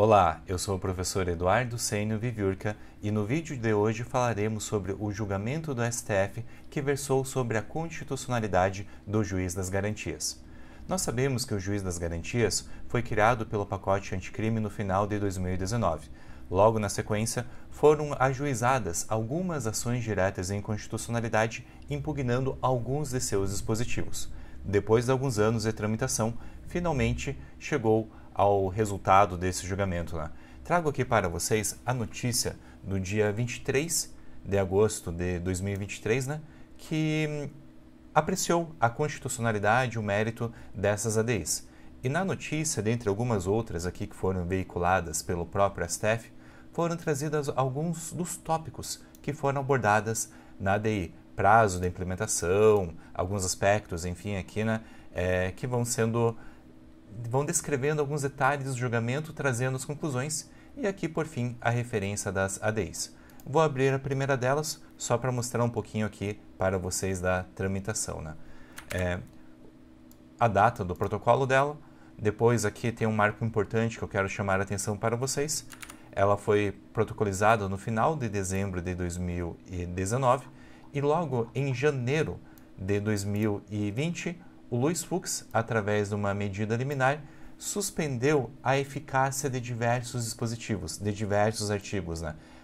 Olá, eu sou o professor Eduardo Sênio Viviurca e no vídeo de hoje falaremos sobre o julgamento do STF que versou sobre a constitucionalidade do Juiz das Garantias. Nós sabemos que o Juiz das Garantias foi criado pelo pacote anticrime no final de 2019. Logo na sequência, foram ajuizadas algumas ações diretas em inconstitucionalidade impugnando alguns de seus dispositivos. Depois de alguns anos de tramitação, finalmente chegou ao resultado desse julgamento. Trago aqui para vocês a notícia do dia 23 de agosto de 2023, que apreciou a constitucionalidade e o mérito dessas ADIs. E na notícia, dentre algumas outras aqui que foram veiculadas pelo próprio STF, foram trazidos alguns dos tópicos que foram abordadas na ADI. Prazo da implementação, alguns aspectos, enfim, aqui, que vão descrevendo alguns detalhes do julgamento, trazendo as conclusões e aqui, por fim, a referência das ADIs. Vou abrir a primeira delas só para mostrar um pouquinho aqui para vocês da tramitação. A data do protocolo dela, depois aqui tem um marco importante que eu quero chamar a atenção para vocês. Ela foi protocolizada no final de dezembro de 2019 e logo em janeiro de 2020, o Luiz Fux, através de uma medida liminar, suspendeu a eficácia de diversos dispositivos, de diversos artigos.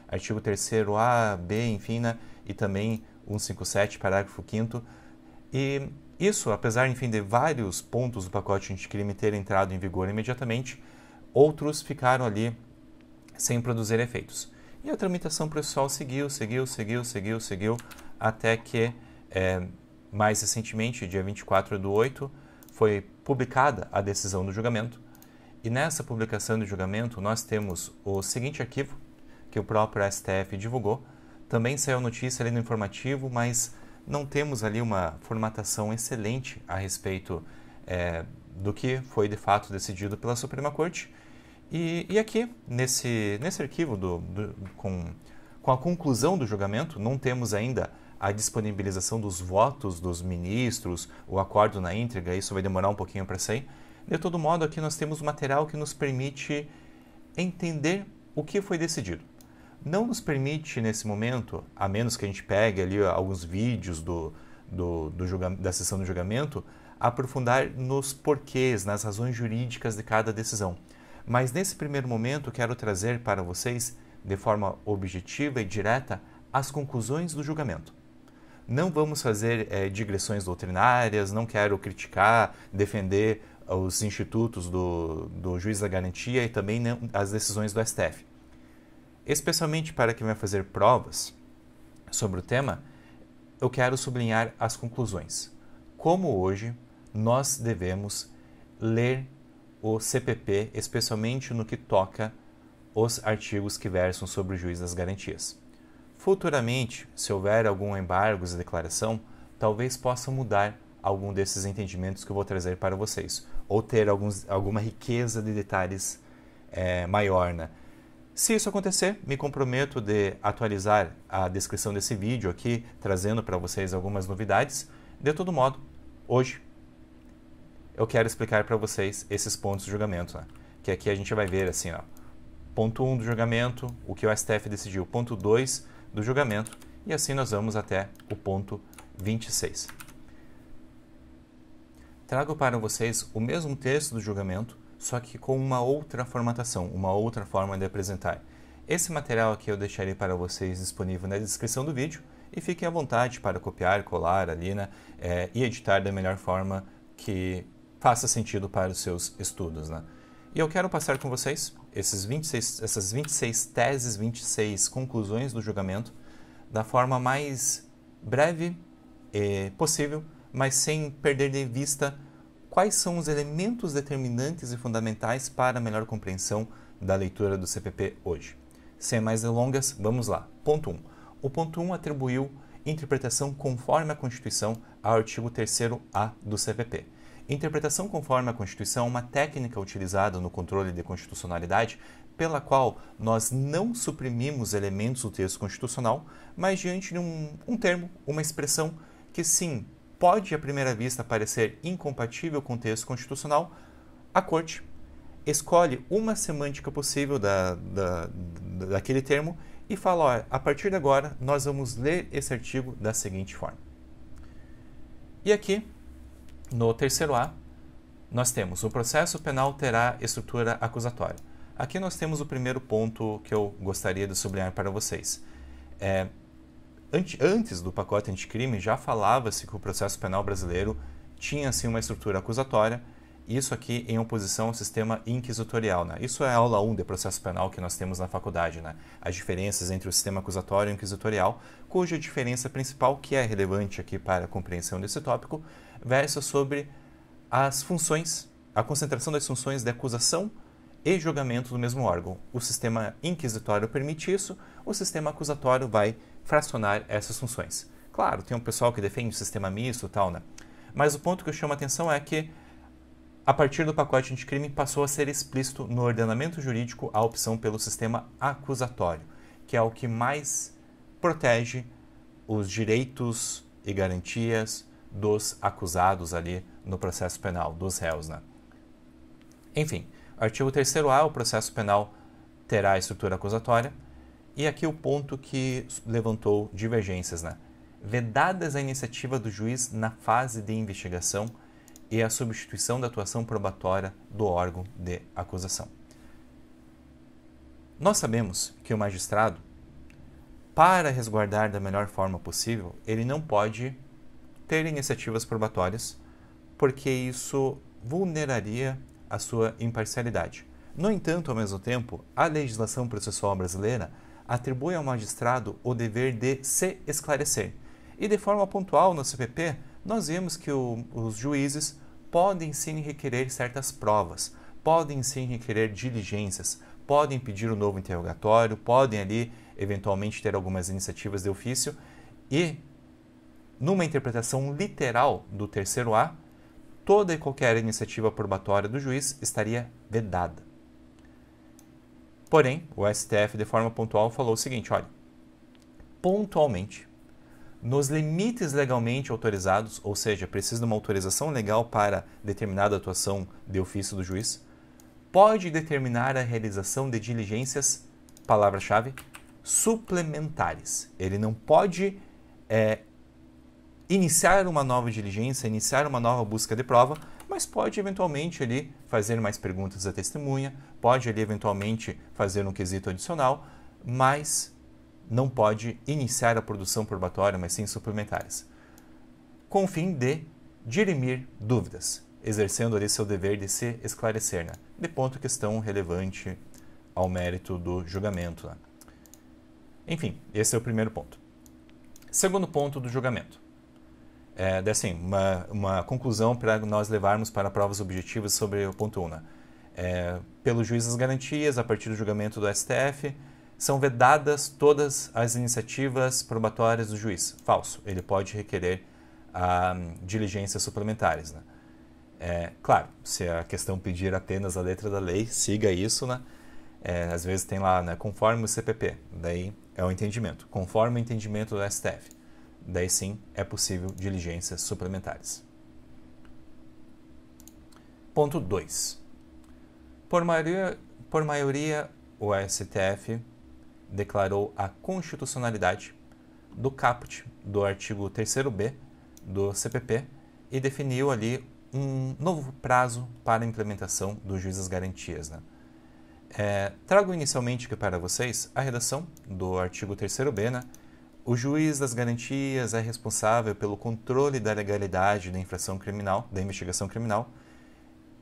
Artigo 3º-A, B, enfim, e também 157, parágrafo 5º. E isso, apesar, enfim, de vários pontos do pacote anticrime terem entrado em vigor imediatamente, outros ficaram ali sem produzir efeitos. E a tramitação processual seguiu, até que mais recentemente, dia 24/8, foi publicada a decisão do julgamento. E nessa publicação do julgamento, nós temos o seguinte arquivo, que o próprio STF divulgou. Também saiu notícia ali no informativo, mas não temos ali uma formatação excelente a respeito do que foi de fato decidido pela Suprema Corte. E aqui, nesse arquivo, com a conclusão do julgamento, não temos ainda a disponibilização dos votos dos ministros, o acordo na íntegra, isso vai demorar um pouquinho para sair. De todo modo, aqui nós temos material que nos permite entender o que foi decidido. Não nos permite, nesse momento, a menos que a gente pegue ali alguns vídeos da sessão do julgamento, aprofundar nos porquês, nas razões jurídicas de cada decisão. Mas nesse primeiro momento, quero trazer para vocês, de forma objetiva e direta, as conclusões do julgamento. Não vamos fazer digressões doutrinárias, não quero criticar, defender os institutos do Juiz da Garantia e também as decisões do STF. Especialmente para quem vai fazer provas sobre o tema, eu quero sublinhar as conclusões. Como hoje nós devemos ler o CPP, especialmente no que toca os artigos que versam sobre o Juiz das Garantias. Futuramente, se houver algum embargo de declaração, talvez possa mudar algum desses entendimentos que eu vou trazer para vocês, ou ter alguma riqueza de detalhes maior. Se isso acontecer, me comprometo de atualizar a descrição desse vídeo aqui, trazendo para vocês algumas novidades. De todo modo, hoje eu quero explicar para vocês esses pontos do julgamento, que aqui a gente vai ver assim, ponto 1 do julgamento, o que o STF decidiu, ponto 2 do julgamento, e assim nós vamos até o ponto 26. Trago para vocês o mesmo texto do julgamento, só que com uma outra formatação, uma outra forma de apresentar. Esse material aqui eu deixarei para vocês disponível na descrição do vídeo, e fiquem à vontade para copiar, colar ali, e editar da melhor forma que faça sentido para os seus estudos. E eu quero passar com vocês essas 26 teses, 26 conclusões do julgamento da forma mais breve possível, mas sem perder de vista quais são os elementos determinantes e fundamentais para a melhor compreensão da leitura do CPP hoje. Sem mais delongas, vamos lá. Ponto 1. O ponto 1 atribuiu interpretação conforme a Constituição ao artigo 3º-A do CPP. Interpretação conforme a Constituição é uma técnica utilizada no controle de constitucionalidade pela qual nós não suprimimos elementos do texto constitucional, mas diante de um termo, uma expressão que sim, pode à primeira vista parecer incompatível com o texto constitucional, a Corte escolhe uma semântica possível daquele termo e fala, olha, a partir de agora nós vamos ler esse artigo da seguinte forma. E aqui, no terceiro A, nós temos o processo penal terá estrutura acusatória. Aqui nós temos o primeiro ponto que eu gostaria de sublinhar para vocês. Antes do pacote anticrime já falava-se que o processo penal brasileiro tinha assim uma estrutura acusatória, isso aqui em oposição ao sistema inquisitorial, né? Isso é a aula 1 de processo penal que nós temos na faculdade, né? As diferenças entre o sistema acusatório e o inquisitorial, cuja diferença principal, que é relevante aqui para a compreensão desse tópico, versa sobre as funções, a concentração das funções de acusação e julgamento do mesmo órgão. O sistema inquisitório permite isso, o sistema acusatório vai fracionar essas funções. Claro, tem um pessoal que defende o sistema misto e tal, né? Mas o ponto que eu chamo a atenção é que, a partir do pacote anticrime, passou a ser explícito no ordenamento jurídico a opção pelo sistema acusatório, que é o que mais protege os direitos e garantias dos acusados ali no processo penal, dos réus, né? Enfim, artigo 3º-A, o processo penal terá estrutura acusatória, e aqui o ponto que levantou divergências, né? Vedadas a iniciativa do juiz na fase de investigação e a substituição da atuação probatória do órgão de acusação. Nós sabemos que o magistrado, para resguardar da melhor forma possível, ele não pode ter iniciativas probatórias, porque isso vulneraria a sua imparcialidade. No entanto, ao mesmo tempo, a legislação processual brasileira atribui ao magistrado o dever de se esclarecer. E de forma pontual no CPP, nós vemos que os juízes podem sim requerer certas provas, podem sim requerer diligências, podem pedir um novo interrogatório, podem ali eventualmente ter algumas iniciativas de ofício e, numa interpretação literal do 3º-A, toda e qualquer iniciativa probatória do juiz estaria vedada. Porém, o STF, de forma pontual, falou o seguinte, olha, pontualmente, nos limites legalmente autorizados, ou seja, precisa de uma autorização legal para determinada atuação de ofício do juiz, pode determinar a realização de diligências, palavra-chave, suplementares. Ele não pode iniciar uma nova diligência, iniciar uma nova busca de prova, mas pode eventualmente ali fazer mais perguntas à testemunha, pode ali eventualmente fazer um quesito adicional, mas não pode iniciar a produção probatória, mas sim suplementares, com o fim de dirimir dúvidas, exercendo ali seu dever de se esclarecer, né? De ponto questão relevante ao mérito do julgamento, né? Enfim, esse é o primeiro ponto. Segundo ponto do julgamento. Assim, uma conclusão para nós levarmos para provas objetivas sobre o ponto 1. Né? Pelo juiz das garantias, a partir do julgamento do STF, são vedadas todas as iniciativas probatórias do juiz. Falso. Ele pode requerer diligências suplementares. Né? Claro, se a questão pedir apenas a letra da lei, siga isso. Né? Às vezes tem lá, né, conforme o CPP, daí é o entendimento. Conforme o entendimento do STF, daí sim é possível diligências suplementares. Ponto 2. Por maioria, o STF declarou a constitucionalidade do caput do artigo 3º-B do CPP e definiu ali um novo prazo para a implementação do juiz das garantias. Né? Trago inicialmente aqui para vocês a redação do artigo 3º-B. Né? O juiz das garantias é responsável pelo controle da legalidade da infração criminal, da investigação criminal,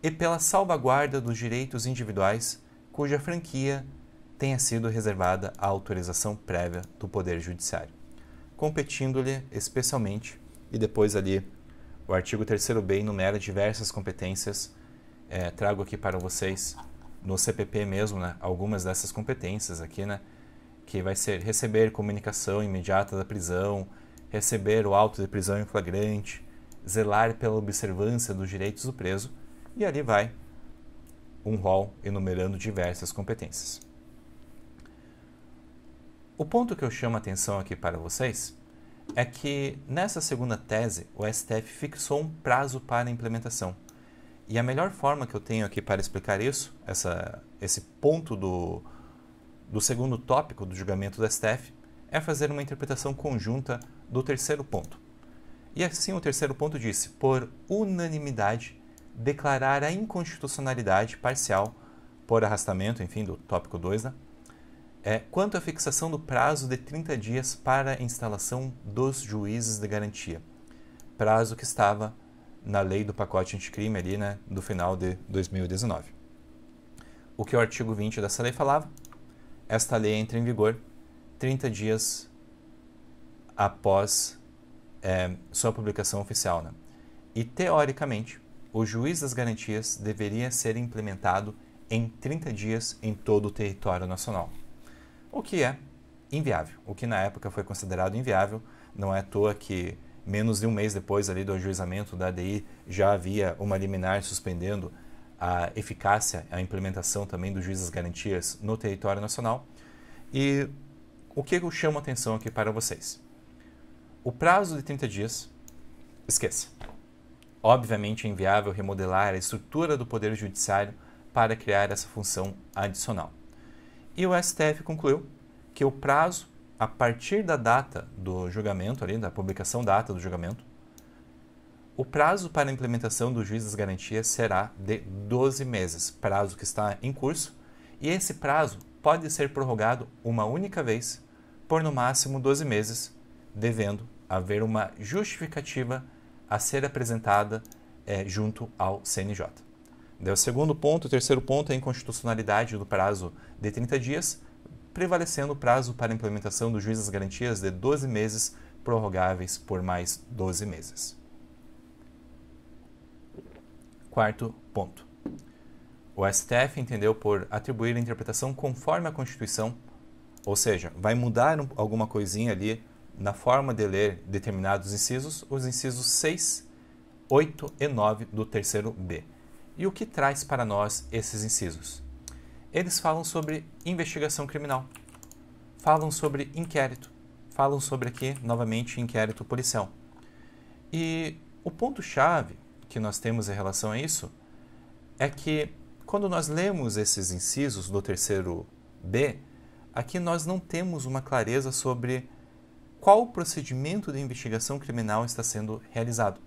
e pela salvaguarda dos direitos individuais cuja franquia tenha sido reservada à autorização prévia do Poder Judiciário, competindo-lhe especialmente, e depois ali o artigo 3º-B enumera diversas competências, trago aqui para vocês no CPP mesmo, né, algumas dessas competências aqui, né, que vai ser receber comunicação imediata da prisão, receber o auto de prisão em flagrante, zelar pela observância dos direitos do preso, e ali vai um rol enumerando diversas competências. O ponto que eu chamo a atenção aqui para vocês é que nessa segunda tese o STF fixou um prazo para a implementação. E a melhor forma que eu tenho aqui para explicar isso, esse ponto do segundo tópico do julgamento do STF, é fazer uma interpretação conjunta do terceiro ponto. E assim o terceiro ponto disse, por unanimidade, declarar a inconstitucionalidade parcial por arrastamento, enfim, do tópico 2, né? Quanto à fixação do prazo de 30 dias para a instalação dos juízes de garantia. Prazo que estava na lei do pacote anticrime ali, né, do final de 2019. O que o artigo 20 dessa lei falava? Esta lei entra em vigor 30 dias após sua publicação oficial, né? E, teoricamente, o juiz das garantias deveria ser implementado em 30 dias em todo o território nacional. O que é inviável, o que na época foi considerado inviável. Não é à toa que menos de um mês depois ali do ajuizamento da ADI já havia uma liminar suspendendo a eficácia, a implementação também do juiz das garantias no território nacional. E o que eu chamo a atenção aqui para vocês? O prazo de 30 dias, esqueça. Obviamente é inviável remodelar a estrutura do Poder Judiciário para criar essa função adicional. E o STF concluiu que o prazo, a partir da data do julgamento, ali, da publicação da ata do julgamento, o prazo para a implementação do juiz das garantias será de 12 meses, prazo que está em curso, e esse prazo pode ser prorrogado uma única vez por no máximo 12 meses, devendo haver uma justificativa a ser apresentada junto ao CNJ. O segundo ponto, o terceiro ponto é a inconstitucionalidade do prazo de 30 dias, prevalecendo o prazo para a implementação do juiz das garantias de 12 meses, prorrogáveis por mais 12 meses. Quarto ponto. O STF entendeu por atribuir a interpretação conforme a Constituição, ou seja, vai mudar alguma coisinha ali na forma de ler determinados incisos, os incisos 6, 8 e 9 do terceiro B. E o que traz para nós esses incisos? Eles falam sobre investigação criminal, falam sobre inquérito, falam sobre aqui, novamente, inquérito policial. E o ponto-chave que nós temos em relação a isso é que, quando nós lemos esses incisos do terceiro B, aqui nós não temos uma clareza sobre qual procedimento de investigação criminal está sendo realizado.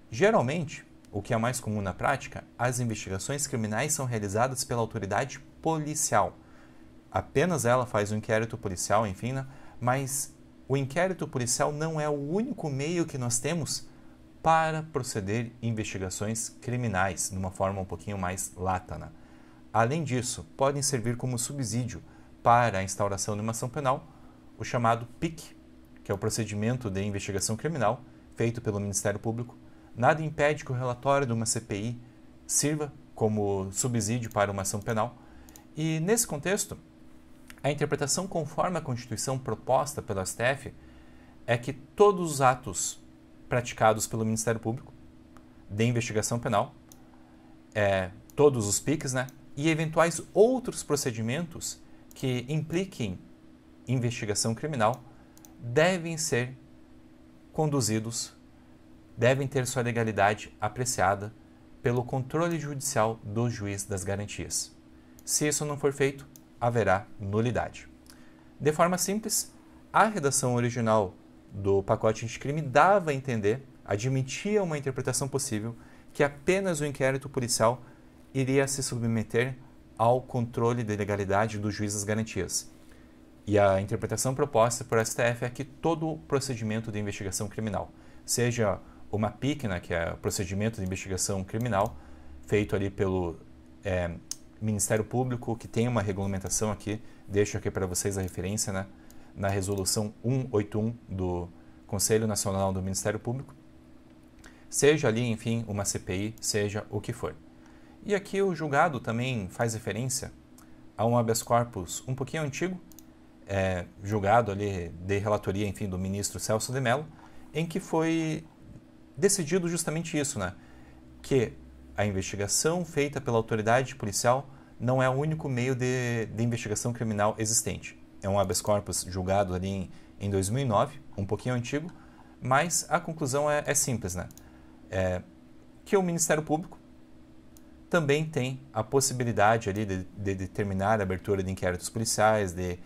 Geralmente, o que é mais comum na prática, as investigações criminais são realizadas pela autoridade policial. Apenas ela faz o inquérito policial, enfim, né? Mas o inquérito policial não é o único meio que nós temos para proceder investigações criminais, de uma forma um pouquinho mais lata, né? Além disso, podem servir como subsídio para a instauração de uma ação penal, o chamado PIC, que é o procedimento de investigação criminal feito pelo Ministério Público. Nada impede que o relatório de uma CPI sirva como subsídio para uma ação penal. E, nesse contexto, a interpretação conforme a Constituição proposta pelo STF é que todos os atos praticados pelo Ministério Público de investigação penal, todos os PICs, né, e eventuais outros procedimentos que impliquem investigação criminal devem ser conduzidos, devem ter sua legalidade apreciada pelo controle judicial do juiz das garantias. Se isso não for feito, haverá nulidade. De forma simples, a redação original do pacote anticrime dava a entender, admitia uma interpretação possível, que apenas o inquérito policial iria se submeter ao controle de legalidade do juiz das garantias. E a interpretação proposta por STF é que todo procedimento de investigação criminal, seja uma PIC, né, que é o procedimento de investigação criminal, feito ali pelo Ministério Público, que tem uma regulamentação aqui, deixo aqui para vocês a referência, né, na resolução 181 do Conselho Nacional do Ministério Público, seja ali, enfim, uma CPI, seja o que for. E aqui o julgado também faz referência a um habeas corpus um pouquinho antigo, julgado ali de relatoria, enfim, do ministro Celso de Mello, em que foi decidido justamente isso, né? Que a investigação feita pela autoridade policial não é o único meio de investigação criminal existente. É um habeas corpus julgado ali em 2009, um pouquinho antigo, mas a conclusão é simples, né? Que o Ministério Público também tem a possibilidade ali de determinar a abertura de inquéritos policiais, de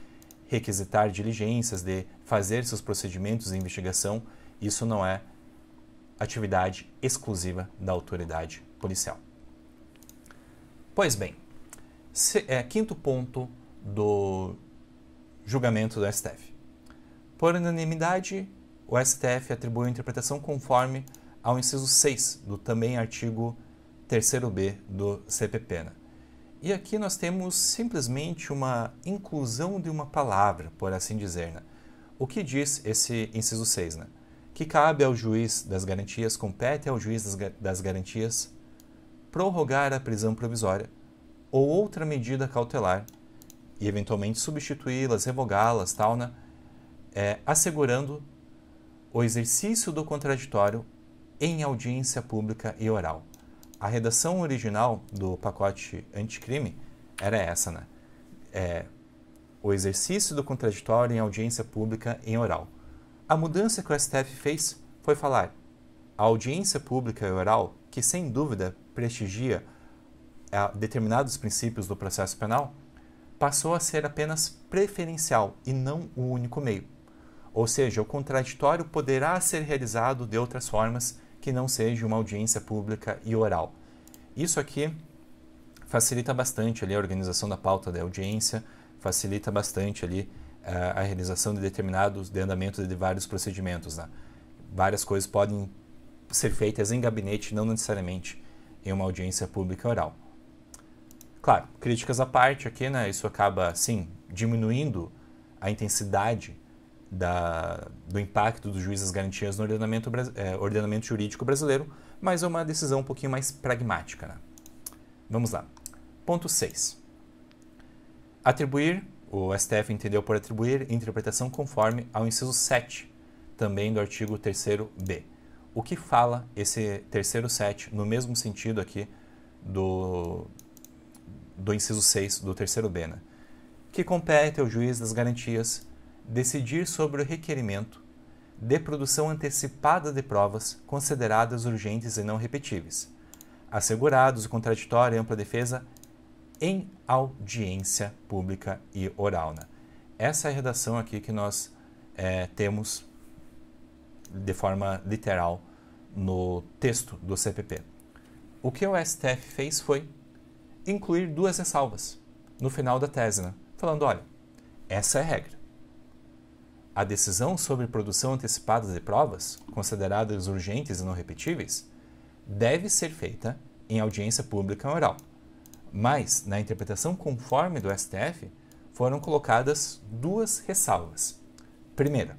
requisitar diligências, de fazer seus procedimentos de investigação. Isso não é atividade exclusiva da autoridade policial. Pois bem, quinto ponto do julgamento do STF. Por unanimidade, o STF atribuiu interpretação conforme ao inciso 6 do também artigo 3º-B do CPP. E aqui nós temos simplesmente uma inclusão de uma palavra, por assim dizer. O que diz esse inciso 6? Que cabe ao juiz das garantias, compete ao juiz das garantias prorrogar a prisão provisória ou outra medida cautelar e eventualmente substituí-las, revogá-las, assegurando o exercício do contraditório em audiência pública e oral. A redação original do pacote anticrime era essa, o exercício do contraditório em audiência pública e oral. A mudança que o STF fez foi falar a audiência pública e oral, que sem dúvida prestigia determinados princípios do processo penal, passou a ser apenas preferencial e não o único meio. Ou seja, o contraditório poderá ser realizado de outras formas que não seja uma audiência pública e oral. Isso aqui facilita bastante ali a organização da pauta da audiência, facilita bastante ali a realização de determinados, de andamento de vários procedimentos. Várias coisas podem ser feitas em gabinete, não necessariamente em uma audiência pública oral. Claro, críticas à parte aqui, isso acaba, sim, diminuindo a intensidade do impacto dos juízes das garantias no ordenamento jurídico brasileiro, mas é uma decisão um pouquinho mais pragmática. Vamos lá. Ponto 6. O STF entendeu por atribuir interpretação conforme ao inciso 7, também do artigo 3º-B. O que fala esse terceiro 7 no mesmo sentido aqui do inciso 6 do 3º-B, que compete ao juiz das garantias decidir sobre o requerimento de produção antecipada de provas consideradas urgentes e não repetíveis, assegurados o contraditório e ampla defesa em audiência pública e oral. Essa é a redação aqui que nós temos de forma literal no texto do CPP. O que o STF fez foi incluir 2 ressalvas no final da tese, falando, olha, essa é a regra. A decisão sobre produção antecipada de provas, consideradas urgentes e não repetíveis, deve ser feita em audiência pública oral. Mas, na interpretação conforme do STF, foram colocadas 2 ressalvas. Primeira,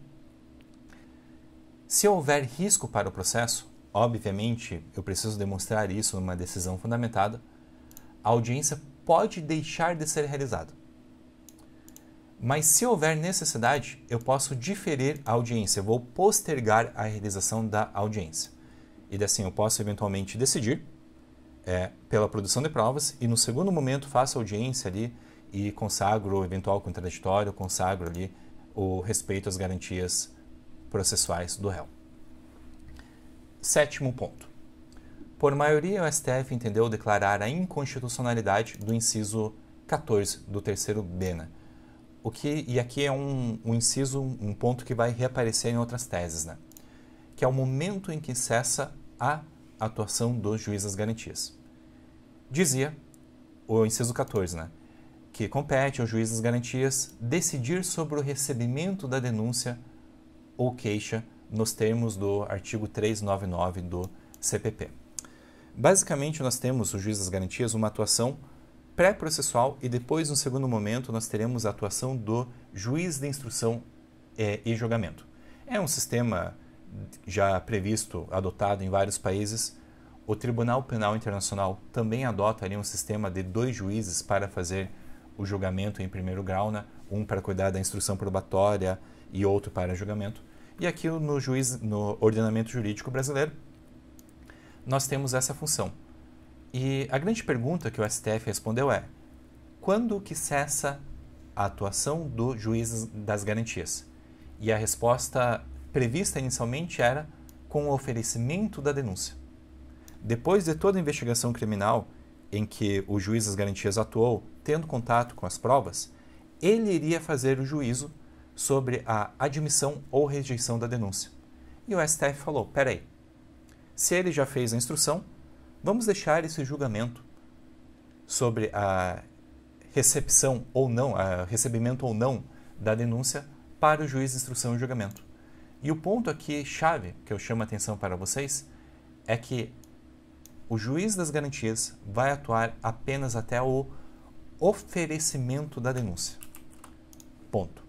se houver risco para o processo, obviamente eu preciso demonstrar isso numa decisão fundamentada, a audiência pode deixar de ser realizada. Mas se houver necessidade, eu posso diferir a audiência, eu vou postergar a realização da audiência. E assim eu posso eventualmente decidir pela produção de provas e no segundo momento faço audiência ali e consagro o eventual contraditório, consagro ali o respeito às garantias processuais do réu. 7º ponto. Por maioria, o STF entendeu declarar a inconstitucionalidade do inciso 14 do 3º-B, e aqui é um inciso, um ponto que vai reaparecer em outras teses, que é o momento em que cessa a atuação dos juízes das garantias. Dizia o inciso 14, que compete ao juiz das garantias decidir sobre o recebimento da denúncia ou queixa nos termos do artigo 399 do CPP. Basicamente, nós temos o juiz das garantias uma atuação pré-processual e depois, no segundo momento, nós teremos a atuação do juiz de instrução e julgamento. É um sistema já previsto, adotado em vários países. O Tribunal Penal Internacional também adota ali um sistema de 2 juízes para fazer o julgamento em primeiro grau, um para cuidar da instrução probatória e outro para julgamento. E aqui no ordenamento jurídico brasileiro, nós temos essa função. E a grande pergunta que o STF respondeu é: quando que cessa a atuação do juiz das garantias? E a resposta prevista inicialmente era com o oferecimento da denúncia. Depois de toda a investigação criminal em que o juiz das garantias atuou tendo contato com as provas, ele iria fazer o juízo sobre a admissão ou rejeição da denúncia. E o STF falou, peraí, se ele já fez a instrução, vamos deixar esse julgamento sobre a recepção ou não, a recebimento ou não da denúncia para o juiz de instrução e julgamento. E o ponto aqui chave que eu chamo a atenção para vocês é que o juiz das garantias vai atuar apenas até o oferecimento da denúncia. Ponto.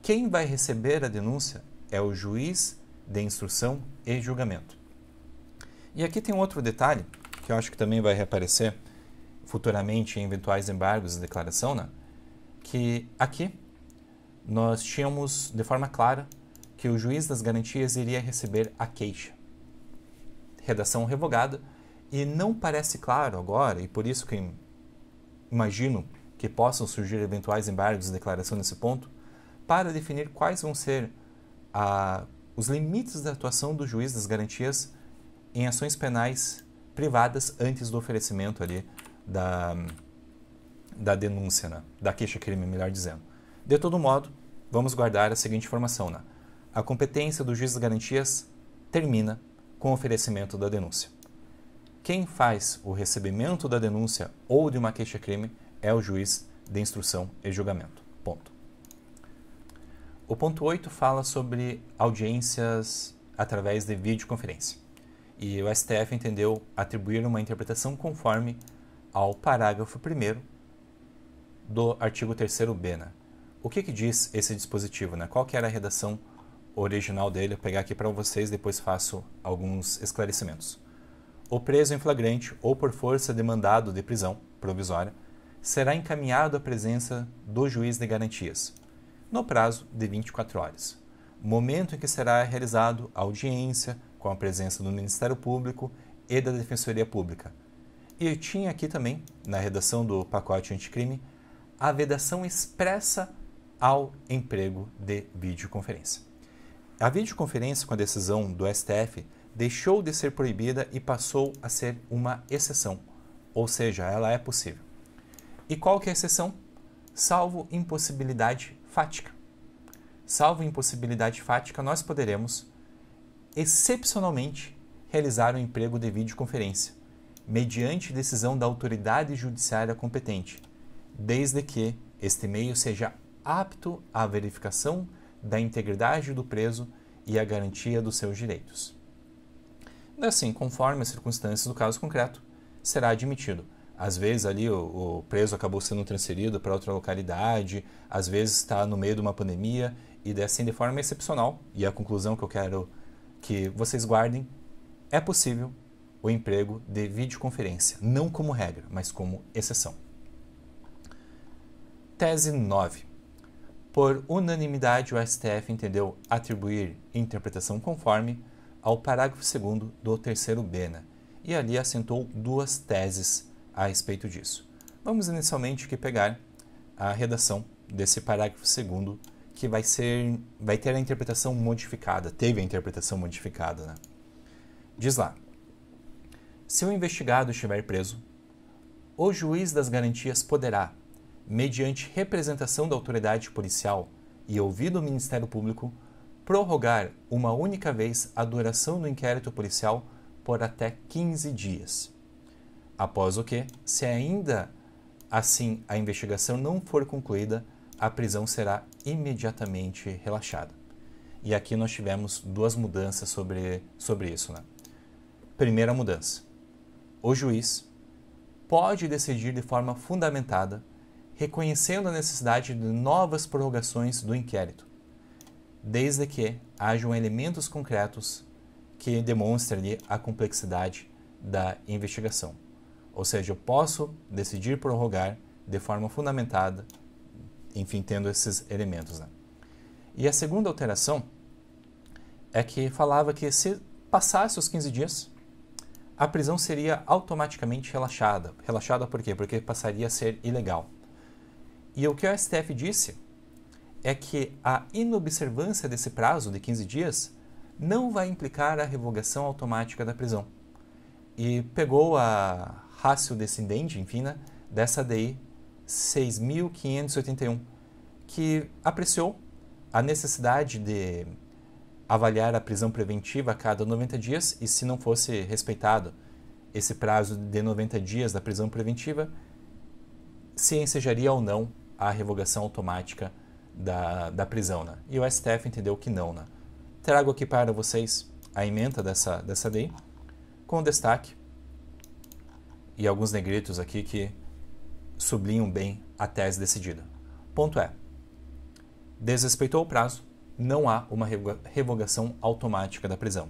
Quem vai receber a denúncia é o juiz de instrução e julgamento. E aqui tem um outro detalhe, que eu acho que também vai reaparecer futuramente em eventuais embargos de declaração, né? Que aqui nós tínhamos de forma clara que o juiz das garantias iria receber a queixa. Redação revogada, e não parece claro agora, e por isso que imagino que possam surgir eventuais embargos de declaração nesse ponto, para definir quais vão ser os limites da atuação do juiz das garantias em ações penais privadas antes do oferecimento ali da denúncia, né? Da queixa-crime, melhor dizendo. De todo modo, vamos guardar a seguinte informação, né? A competência do juiz das garantias termina com o oferecimento da denúncia. Quem faz o recebimento da denúncia ou de uma queixa-crime é o juiz de instrução e julgamento. Ponto. O ponto 8 fala sobre audiências através de videoconferência. E o STF entendeu atribuir uma interpretação conforme ao parágrafo 1º do artigo 3º-B. Né? O que diz esse dispositivo? Né? Qual que era a redação original dele? Vou pegar aqui para vocês, depois faço alguns esclarecimentos. O preso em flagrante ou por força de mandado de prisão provisória será encaminhado à presença do juiz de garantias, no prazo de 24 horas, momento em que será realizado a audiência com a presença do Ministério Público e da Defensoria Pública. E tinha aqui também, na redação do pacote anticrime, a vedação expressa ao emprego de videoconferência. A videoconferência, com a decisão do STF, deixou de ser proibida e passou a ser uma exceção, ou seja, ela é possível. E qual que é a exceção? Salvo impossibilidade fática. Salvo impossibilidade fática, nós poderemos, excepcionalmente, realizar o emprego de videoconferência, mediante decisão da autoridade judiciária competente, desde que este meio seja apto à verificação da integridade do preso e à garantia dos seus direitos. Assim, conforme as circunstâncias do caso concreto, será admitido. Às vezes ali o preso acabou sendo transferido para outra localidade, às vezes está no meio de uma pandemia, e assim de forma excepcional, e a conclusão que eu quero que vocês guardem, é possível o emprego de videoconferência, não como regra, mas como exceção. Tese 9. Por unanimidade, o STF entendeu atribuir interpretação conforme ao parágrafo 2º do 3º-B, né? E ali assentou duas teses a respeito disso. Vamos inicialmente aqui pegar a redação desse parágrafo 2º, que vai ter a interpretação modificada, teve a interpretação modificada, né? Diz lá: se o investigado estiver preso, o juiz das garantias poderá, mediante representação da autoridade policial e ouvido o Ministério Público, prorrogar uma única vez a duração do inquérito policial por até 15 dias. Após o que, se ainda assim a investigação não for concluída, a prisão será imediatamente relaxada. E aqui nós tivemos duas mudanças sobre isso, né? Primeira mudança: o juiz pode decidir de forma fundamentada, reconhecendo a necessidade de novas prorrogações do inquérito, desde que hajam elementos concretos que demonstrem ali a complexidade da investigação. Ou seja, eu posso decidir prorrogar de forma fundamentada, enfim, tendo esses elementos, né? E a segunda alteração é que falava que se passasse os 15 dias, a prisão seria automaticamente relaxada. Relaxada por quê? Porque passaria a ser ilegal. E o que o STF disse é que a inobservância desse prazo de 15 dias não vai implicar a revogação automática da prisão. e pegou a ratio descendente, enfim, né, dessa DI 6.581, que apreciou a necessidade de avaliar a prisão preventiva a cada 90 dias e, se não fosse respeitado esse prazo de 90 dias da prisão preventiva, se ensejaria ou não a revogação automática da prisão, né? E o STF entendeu que não, né? Trago aqui para vocês a ementa dessa lei, com destaque e alguns negritos aqui que sublinham bem a tese decidida. Ponto é: desrespeitou o prazo, não há uma revogação automática da prisão.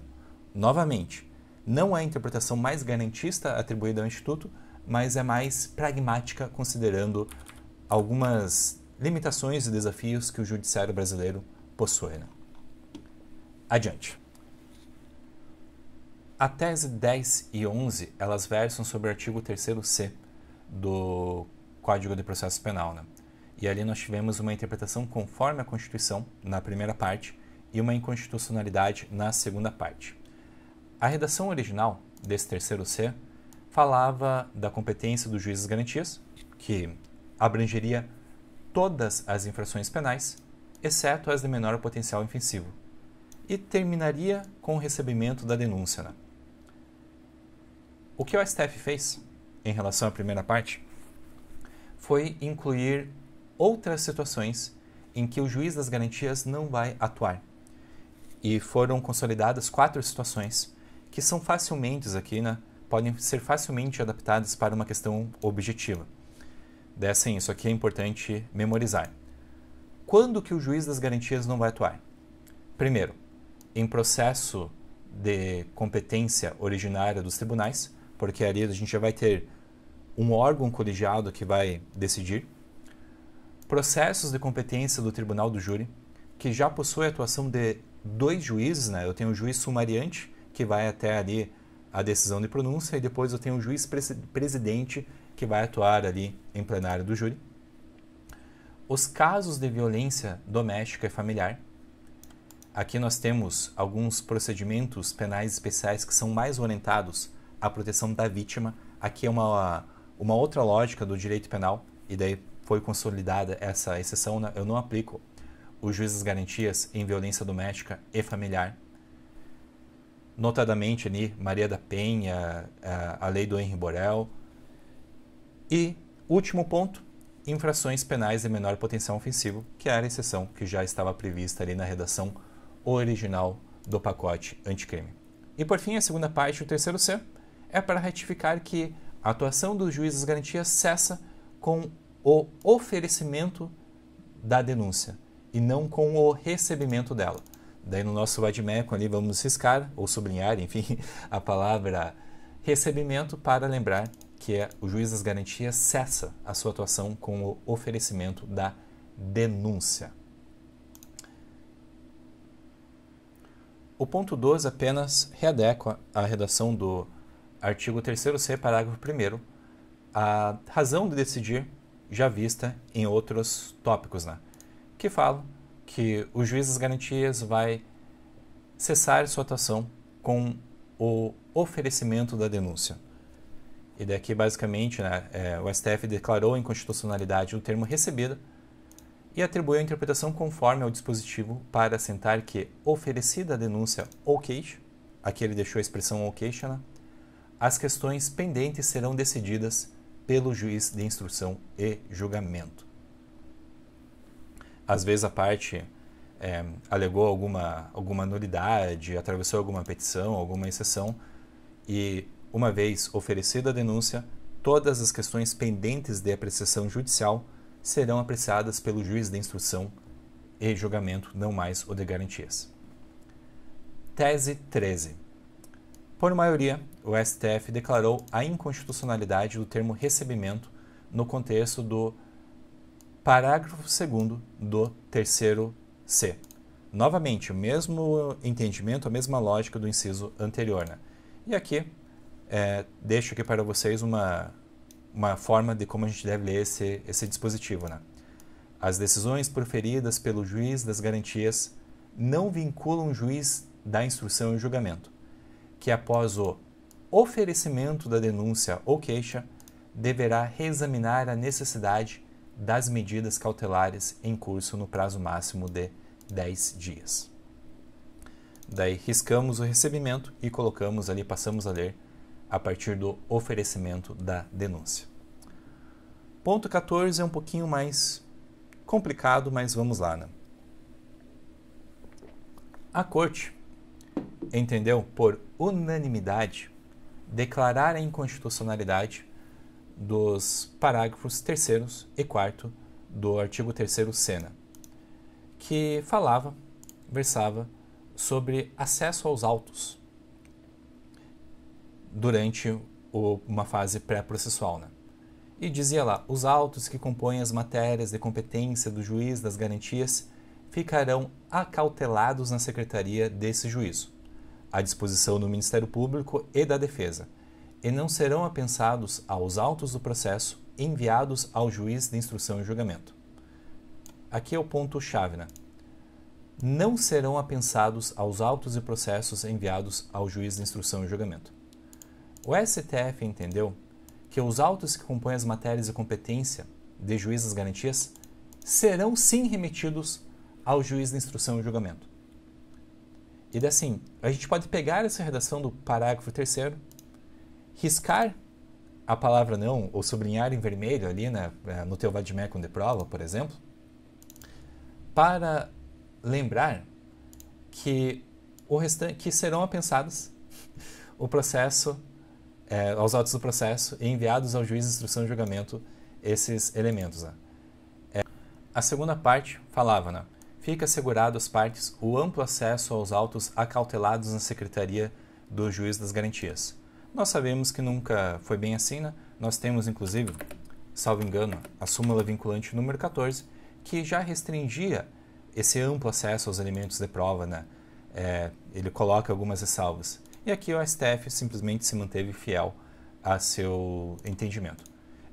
Novamente, não é a interpretação mais garantista atribuída ao Instituto, mas é mais pragmática, considerando algumas limitações e desafios que o judiciário brasileiro possui, né? Adiante. A tese 10 e 11, elas versam sobre o artigo 3º-C do Código de Processo Penal, né? E ali nós tivemos uma interpretação conforme a Constituição, na primeira parte, e uma inconstitucionalidade na segunda parte. A redação original desse 3º-C falava da competência dos juízes garantias, que abrangeria todas as infrações penais, exceto as de menor potencial ofensivo, e terminaria com o recebimento da denúncia, né? O que o STF fez em relação à primeira parte foi incluir outras situações em que o juiz das garantias não vai atuar. E foram consolidadas 4 situações que são facilmente aqui, né, podem ser facilmente adaptadas para uma questão objetiva. Dessem, isso aqui é importante memorizar. Quando que o juiz das garantias não vai atuar? Primeiro, em processo de competência originária dos tribunais, porque ali a gente já vai ter um órgão colegiado que vai decidir. Processos de competência do tribunal do júri, que já possui a atuação de 2 juízes, né? Eu tenho o juiz sumariante, que vai até ali a decisão de pronúncia, e depois eu tenho o juiz presidente, que vai atuar ali em plenário do júri. Os casos de violência doméstica e familiar. Aqui nós temos alguns procedimentos penais especiais que são mais orientados à proteção da vítima. Aqui é uma outra lógica do direito penal, e daí foi consolidada essa exceção, né? Eu não aplico os juízes das garantias em violência doméstica e familiar. Notadamente ali, Maria da Penha, a lei do Henri Borel. E, último ponto, infrações penais de menor potencial ofensivo, que era a exceção que já estava prevista ali na redação original do pacote anticrime. E, por fim, a segunda parte, o 3º-C, é para retificar que a atuação dos juízes das garantias cessa com o oferecimento da denúncia e não com o recebimento dela. Daí no nosso vadimécum ali vamos riscar ou sublinhar, enfim, a palavra recebimento para lembrar que o juiz das garantias cessa a sua atuação com o oferecimento da denúncia. O ponto 12 apenas readequa a redação do artigo 3º-C, parágrafo 1º, a razão de decidir já vista em outros tópicos, né? Que falam que o juiz das garantias vai cessar sua atuação com o oferecimento da denúncia. E daqui, basicamente, né, o STF declarou a inconstitucionalidade do termo recebida e atribuiu a interpretação conforme ao dispositivo para assentar que, oferecida a denúncia ou queixa, aqui ele deixou a expressão ou queixa, né, as questões pendentes serão decididas pelo juiz de instrução e julgamento. Às vezes a parte alegou alguma nulidade, atravessou alguma petição, alguma exceção, e uma vez oferecida a denúncia, todas as questões pendentes de apreciação judicial serão apreciadas pelo juiz de instrução e julgamento, não mais o de garantias. Tese 13. Por maioria, o STF declarou a inconstitucionalidade do termo recebimento no contexto do parágrafo 2º do 3º-C. Novamente, o mesmo entendimento, a mesma lógica do inciso anterior, né? E aqui, deixo aqui para vocês uma forma de como a gente deve ler esse dispositivo, né? As decisões proferidas pelo juiz das garantias não vinculam o juiz da instrução e julgamento, que após o oferecimento da denúncia ou queixa, deverá reexaminar a necessidade das medidas cautelares em curso no prazo máximo de 10 dias. Daí riscamos o recebimento e colocamos ali, passamos a ler a partir do oferecimento da denúncia. Ponto 14 é um pouquinho mais complicado, mas vamos lá, né? A Corte entendeu por unanimidade declarar a inconstitucionalidade dos parágrafos 3º e 4º do artigo 3º Sena, que versava sobre acesso aos autos durante uma fase pré-processual, né? E dizia lá, os autos que compõem as matérias de competência do juiz das garantias ficarão acautelados na secretaria desse juízo, à disposição do Ministério Público e da Defesa, e não serão apensados aos autos do processo enviados ao juiz de instrução e julgamento. Aqui é o ponto-chave, né? Não serão apensados aos autos e processos enviados ao juiz de instrução e julgamento. O STF entendeu que os autos que compõem as matérias de competência de juiz das garantias serão sim remetidos ao juiz de instrução e julgamento. E assim, a gente pode pegar essa redação do parágrafo 3º, riscar a palavra não ou sublinhar em vermelho ali, né, no teu vade-mecum de prova, por exemplo, para lembrar que que serão apensados o processo, aos autos do processo e enviados ao juiz de instrução e julgamento esses elementos. Né? A segunda parte falava, né? Fica assegurado às partes o amplo acesso aos autos acautelados na Secretaria do Juiz das Garantias. Nós sabemos que nunca foi bem assim, né? Nós temos, inclusive, salvo engano, a súmula vinculante número 14, que já restringia esse amplo acesso aos elementos de prova, né? Ele coloca algumas ressalvas. E aqui o STF simplesmente se manteve fiel a seu entendimento.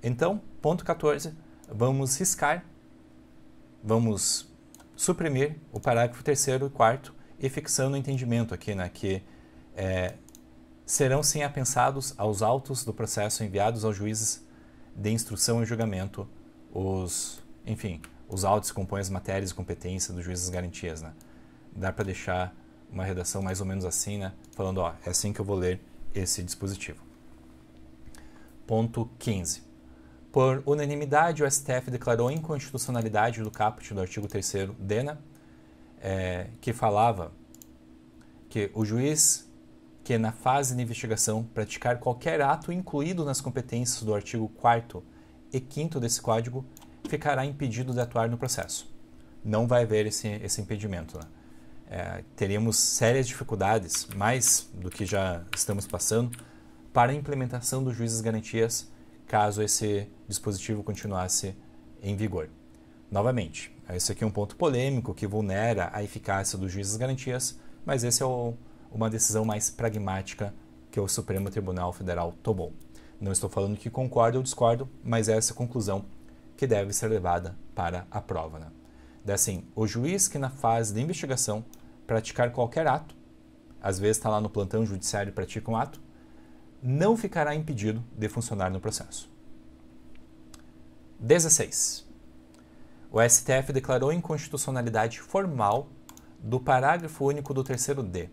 Então, ponto 14, vamos riscar, vamos suprimir o parágrafo 3º e 4º e fixando o entendimento aqui, né, que serão sim apensados aos autos do processo enviados aos juízes de instrução e julgamento os autos que compõem as matérias de competência dos juízes das garantias, né? Dá para deixar uma redação mais ou menos assim, né? Falando, ó, é assim que eu vou ler esse dispositivo. Ponto 15. Por unanimidade, o STF declarou a inconstitucionalidade do caput do artigo 3º Dena, que falava que o juiz que na fase de investigação praticar qualquer ato incluído nas competências do artigo 4º e 5º desse código ficará impedido de atuar no processo. Não vai haver esse impedimento, né? Teríamos sérias dificuldades, mais do que já estamos passando, para a implementação do juiz das garantias, caso esse dispositivo continuasse em vigor. Novamente, esse aqui é um ponto polêmico que vulnera a eficácia do juiz das garantias, mas esse é uma decisão mais pragmática que o Supremo Tribunal Federal tomou. Não estou falando que concordo ou discordo, mas essa é a conclusão que deve ser levada para a prova, né? Assim, o juiz que na fase de investigação praticar qualquer ato, às vezes está lá no plantão judiciário e pratica um ato, não ficará impedido de funcionar no processo. 16. O STF declarou inconstitucionalidade formal do parágrafo único do 3º D.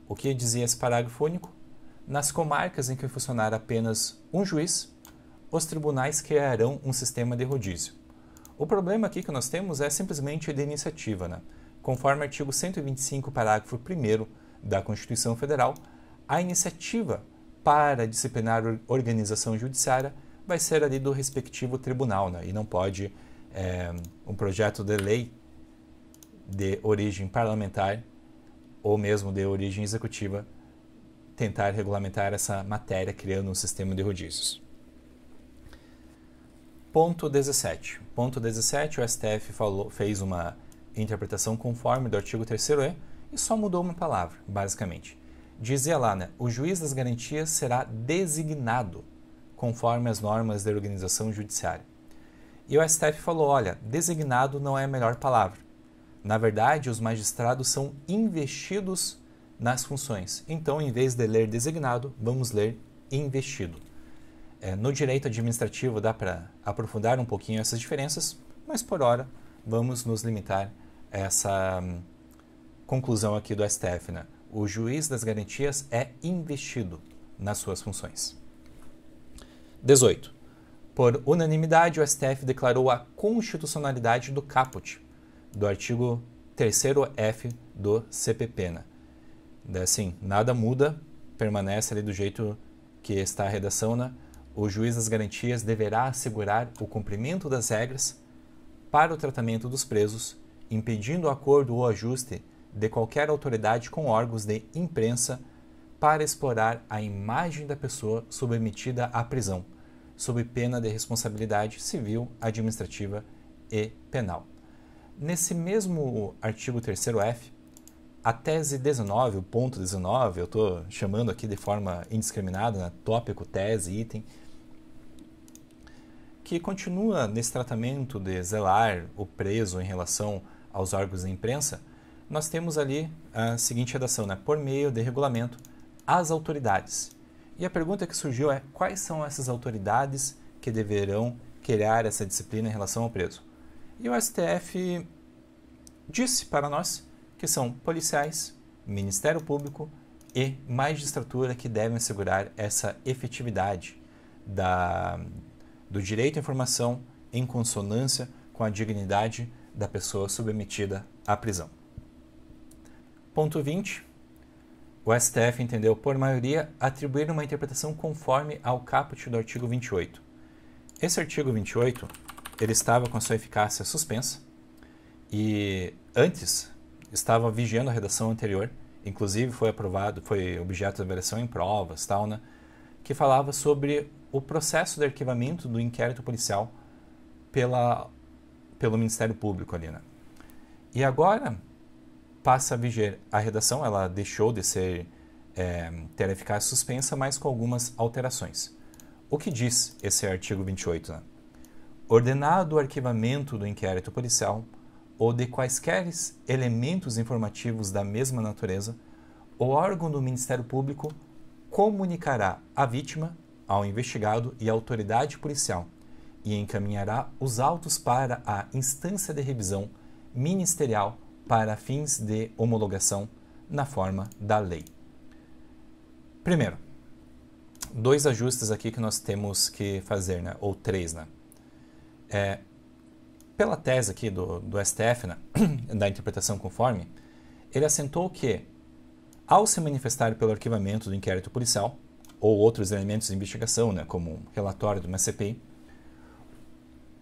O que dizia esse parágrafo único? Nas comarcas em que funcionar apenas um juiz, os tribunais criarão um sistema de rodízio. O problema aqui que nós temos é simplesmente de iniciativa, né? Conforme o artigo 125, parágrafo 1º da Constituição Federal, a iniciativa para disciplinar a organização judiciária vai ser ali do respectivo tribunal, né? E não pode um projeto de lei de origem parlamentar ou mesmo de origem executiva tentar regulamentar essa matéria criando um sistema de rodízios. Ponto 17. Ponto 17, o STF fez uma interpretação conforme do artigo 3º E e só mudou uma palavra, basicamente. Dizia lá, né, o juiz das garantias será designado conforme as normas da organização judiciária. E o STF falou, olha, designado não é a melhor palavra. Na verdade, os magistrados são investidos nas funções. Então, em vez de ler designado, vamos ler investido. No direito administrativo dá para aprofundar um pouquinho essas diferenças, mas por hora vamos nos limitar a essa conclusão aqui do STF, né? O juiz das garantias é investido nas suas funções. 18. Por unanimidade, o STF declarou a constitucionalidade do caput, do artigo 3º-F do CPP, né? Assim, nada muda, permanece ali do jeito que está a redação, né? O juiz das garantias deverá assegurar o cumprimento das regras para o tratamento dos presos, impedindo o acordo ou ajuste de qualquer autoridade com órgãos de imprensa para explorar a imagem da pessoa submetida à prisão, sob pena de responsabilidade civil, administrativa e penal. Nesse mesmo artigo 3º-F, a tese 19, o ponto 19, eu estou chamando aqui de forma indiscriminada, né? Tópico, tese, item, que continua nesse tratamento de zelar o preso em relação aos órgãos de imprensa. Nós temos ali a seguinte redação, né? Por meio de regulamento, as autoridades. E a pergunta que surgiu é: quais são essas autoridades que deverão criar essa disciplina em relação ao preso? E o STF disse para nós que são policiais, Ministério Público e magistratura que devem assegurar essa efetividade do direito à informação em consonância com a dignidade da pessoa submetida à prisão. Ponto 20. O STF entendeu, por maioria, atribuir uma interpretação conforme ao caput do artigo 28. Esse artigo 28, ele estava com a sua eficácia suspensa e antes estava vigiando a redação anterior, inclusive foi objeto de avaliação em provas, tal, né, que falava sobre o processo de arquivamento do inquérito policial pelo Ministério Público ali, né? E agora passa a viger a redação, ela deixou de ter eficácia suspensa, mas com algumas alterações. O que diz esse artigo 28? Né? Ordenado o arquivamento do inquérito policial ou de quaisquer elementos informativos da mesma natureza, o órgão do Ministério Público comunicará à vítima, ao investigado e à autoridade policial e encaminhará os autos para a instância de revisão ministerial para fins de homologação na forma da lei. Primeiro, 2 ajustes aqui que nós temos que fazer, né? Ou 3, né? Pela tese aqui do STF, né? Da interpretação conforme, ele assentou que, ao se manifestar pelo arquivamento do inquérito policial ou outros elementos de investigação, né? Como um relatório de uma CPI,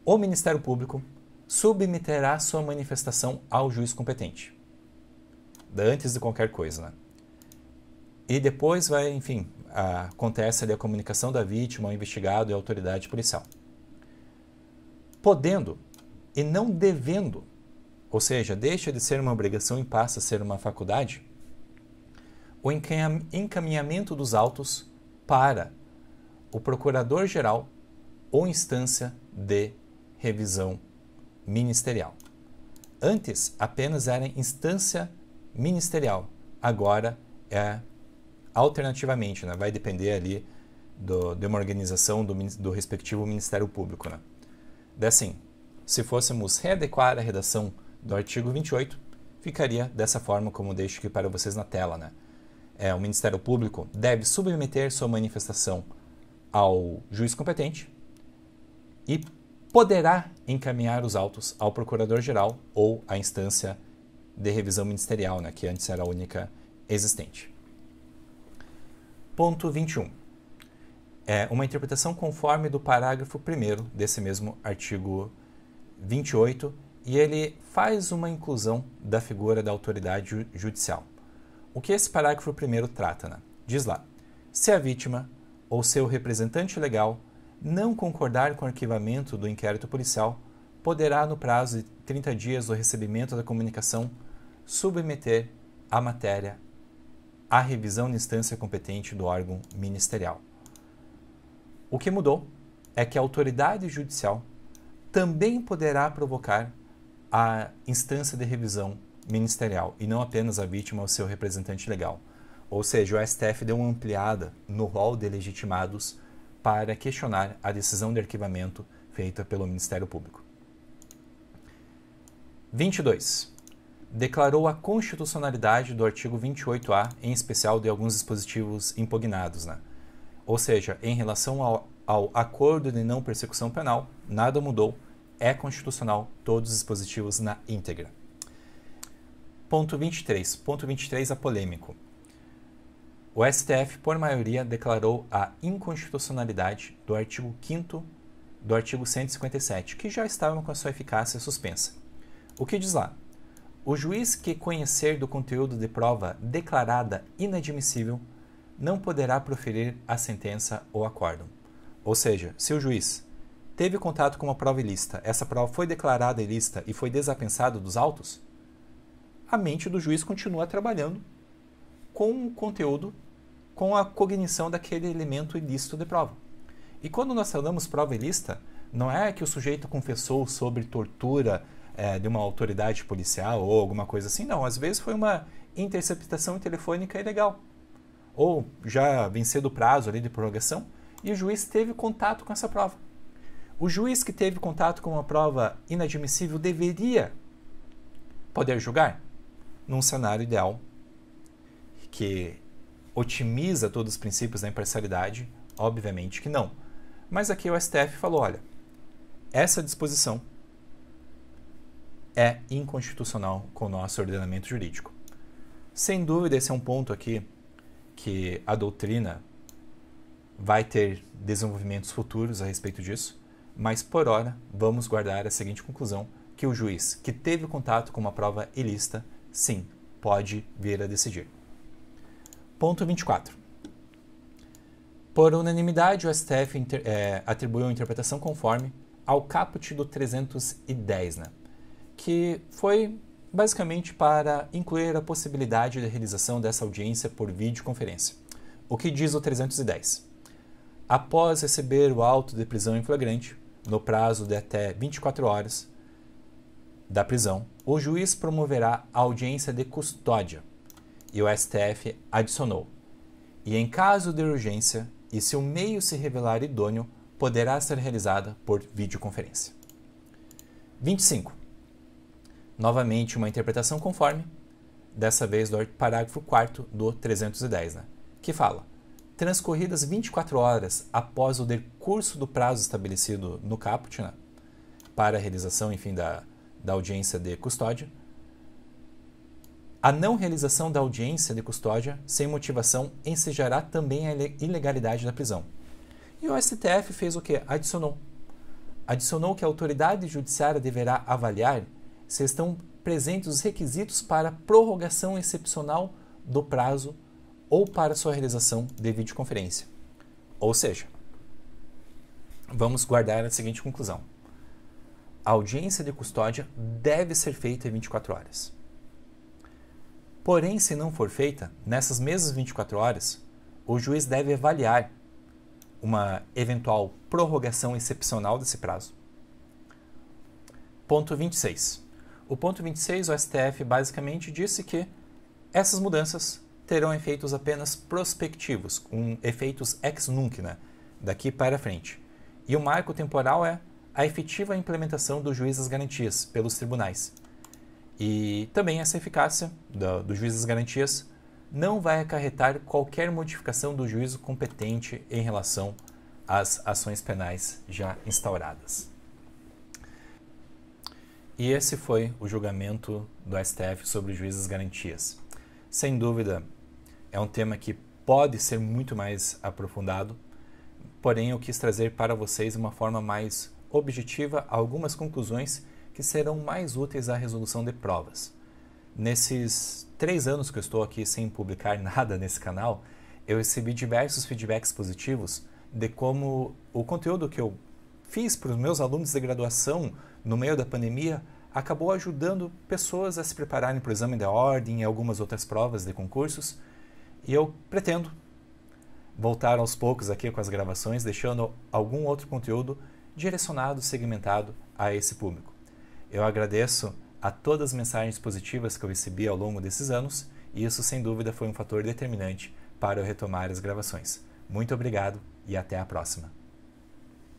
o Ministério Público submeterá sua manifestação ao juiz competente, antes de qualquer coisa, né? E depois acontece ali a comunicação da vítima ao investigado e à autoridade policial. Podendo e não devendo, ou seja, deixa de ser uma obrigação e passa a ser uma faculdade, o encaminhamento dos autos para o Procurador-Geral ou instância de revisão ministerial. Antes apenas era instância ministerial, agora é alternativamente, né? Vai depender ali de uma organização do respectivo Ministério Público, né? Assim, se fôssemos readequar a redação do artigo 28, ficaria dessa forma como deixo aqui para vocês na tela, né? O Ministério Público deve submeter sua manifestação ao juiz competente e poderá encaminhar os autos ao Procurador-Geral ou à instância de revisão ministerial, né, que antes era a única existente. Ponto 21. Uma interpretação conforme do parágrafo 1º desse mesmo artigo 28, e ele faz uma inclusão da figura da autoridade judicial. O que esse parágrafo 1º trata, né? Diz lá: se a vítima ou seu representante legal não concordar com o arquivamento do inquérito policial, poderá, no prazo de 30 dias do recebimento da comunicação, submeter a matéria à revisão na instância competente do órgão ministerial. O que mudou é que a autoridade judicial também poderá provocar a instância de revisão ministerial e não apenas a vítima ou seu representante legal. Ou seja, o STF deu uma ampliada no rol de legitimados para questionar a decisão de arquivamento feita pelo Ministério Público. 22. Declarou a constitucionalidade do artigo 28A, em especial de alguns dispositivos impugnados, né? Ou seja, em relação ao acordo de não persecução penal, nada mudou, é constitucional todos os dispositivos na íntegra. Ponto 23. Ponto 23 é polêmico. O STF, por maioria, declarou a inconstitucionalidade do artigo 5º do artigo 157, que já estava com a sua eficácia suspensa. O que diz lá? O juiz que conhecer do conteúdo de prova declarada inadmissível não poderá proferir a sentença ou acórdão. Ou seja, se o juiz teve contato com uma prova ilícita, essa prova foi declarada ilícita e foi desapensada dos autos, a mente do juiz continua trabalhando com o conteúdo, com a cognição daquele elemento ilícito de prova. E quando nós falamos prova ilícita, não é que o sujeito confessou sobre tortura de uma autoridade policial ou alguma coisa assim, não. Às vezes foi uma interceptação telefônica ilegal. Ou já venceu o prazo ali de prorrogação e o juiz teve contato com essa prova. O juiz que teve contato com uma prova inadmissível deveria poder julgar? Num cenário ideal que otimiza todos os princípios da imparcialidade, obviamente que não. Mas aqui o STF falou, olha, essa disposição é inconstitucional com o nosso ordenamento jurídico. Sem dúvida, esse é um ponto aqui que a doutrina vai ter desenvolvimentos futuros a respeito disso, mas por hora vamos guardar a seguinte conclusão, que o juiz que teve contato com uma prova ilícita, sim, pode vir a decidir. Ponto 24. Por unanimidade, o STF atribuiu a interpretação conforme ao caput do 310, né? Que foi basicamente para incluir a possibilidade da realização dessa audiência por videoconferência. O que diz o 310? Após receber o auto de prisão em flagrante, no prazo de até 24 horas da prisão, o juiz promoverá a audiência de custódia. E o STF adicionou: e em caso de urgência, e se o meio se revelar idôneo, poderá ser realizada por videoconferência. 25. Novamente, uma interpretação conforme, dessa vez do parágrafo 4º do 310, né? Que fala: transcorridas 24 horas após o decurso do prazo estabelecido no caput, né, para a realização, enfim, da audiência de custódia, a não realização da audiência de custódia sem motivação ensejará também a ilegalidade da prisão. E o STF fez o quê? Adicionou que a autoridade judiciária deverá avaliar se estão presentes os requisitos para prorrogação excepcional do prazo ou para sua realização de videoconferência. Ou seja, vamos guardar a seguinte conclusão: a audiência de custódia deve ser feita em 24 horas. Porém, se não for feita, nessas mesmas 24 horas, o juiz deve avaliar uma eventual prorrogação excepcional desse prazo. Ponto 26. O ponto 26, o STF basicamente disse que essas mudanças terão efeitos apenas prospectivos, com efeitos ex nunc, né, daqui para frente. E o marco temporal é a efetiva implementação do juiz das garantias pelos tribunais. E também essa eficácia do juiz das garantias não vai acarretar qualquer modificação do juízo competente em relação às ações penais já instauradas. E esse foi o julgamento do STF sobre o juiz das garantias. Sem dúvida, é um tema que pode ser muito mais aprofundado, porém eu quis trazer para vocês de uma forma mais objetiva algumas conclusões que serão mais úteis à resolução de provas. Nesses 3 anos que eu estou aqui sem publicar nada nesse canal, eu recebi diversos feedbacks positivos de como o conteúdo que eu fiz para os meus alunos de graduação no meio da pandemia acabou ajudando pessoas a se prepararem para o exame da ordem e algumas outras provas de concursos. E eu pretendo voltar aos poucos aqui com as gravações, deixando algum outro conteúdo direcionado, segmentado a esse público. Eu agradeço a todas as mensagens positivas que eu recebi ao longo desses anos e isso sem dúvida foi um fator determinante para eu retomar as gravações. Muito obrigado e até a próxima.